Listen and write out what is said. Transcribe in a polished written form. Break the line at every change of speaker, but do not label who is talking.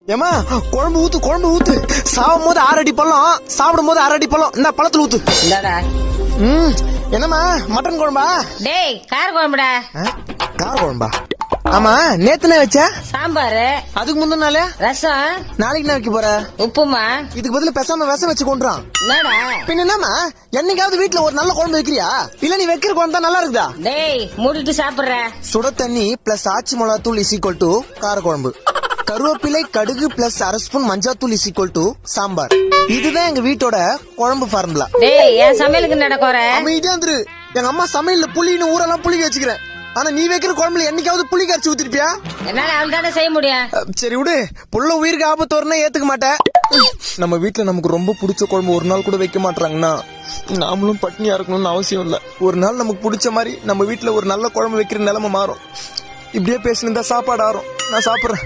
ஏமா குழம்பு ஊத்து சாவும் போது 6 அடி பழம், சாப்பிடும் போது 6 அடி பழம். இந்த பழத்துல ஊத்து.
இந்தாடா.
என்னம்மா மட்டன் குழம்பா?
டேய் கார குழம்புடா.
கார குழம்பா? ஆமா நேத்துனே வச்ச
சாம்பாரு.
அதுக்கு முந்தின நாளே
ரசம்.
நாளைக்கு என்ன வைக்க போற?
உப்புமா.
இதுக்கு பதிலா பேசாம விஷம் வச்சு கொண்டுறான்.
என்னடா
பின்ன என்னமா என்னைக்காவது வீட்டுல ஒரு நல்ல குழம்பு வைக்கிறியா? இல்ல நீ வைக்கிற குழம்பு தான் நல்லா இருக்குதா?
டேய் மூடிட்டு சாப்பிடுற.
சுட தண்ணி பிளஸ் ஆச்சி மிளகாத்தூள் இஸ் ஈக்குவல் டு கார குழம்பு. கருவேப்பிலை கடுகு பிளஸ் 1/2 ஸ்பூன் மஞ்சாத்தூள் இஸ் ஈக்குவல் டு சாம்பார். இதுதான் எங்க வீட்டோட குழம்பு ஃபார்முலா.
டேய் என் சமையலுக்கு நடக்கற.
அமைதியா இரு. எங்க அம்மா சமையல்ல புளின்னு ஊரெல்லாம் புளி வச்சுக்கிறேன். ஆனா நீ வைக்கிற குழம்புல என்னைக்காவது புளி கரைச்சி ஊத்திருப்பியா?
என்னால அவள் தானே செய்ய முடியும்.
சரி விடு, புள்ள உயிருக்கு ஆபத்து வரணும் ஏத்துக்க மாட்டேன். நம்ம வீட்டுல நமக்கு ரொம்ப பிடிச்ச குழம்பு ஒரு நாள் கூட வைக்க மாட்டாங்கன்னா நாமளும் பட்னியா இருக்கணும்னு அவசியம் இல்ல. ஒரு நாள் நமக்கு பிடிச்ச மாதிரி நம்ம வீட்டுல ஒரு நல்ல குழம்பு வைக்கிற நிலைமை மாறும். இப்படியே பேசினிருந்தா சாப்பாடு ஆறும். நான் சாப்பிடுறேன்.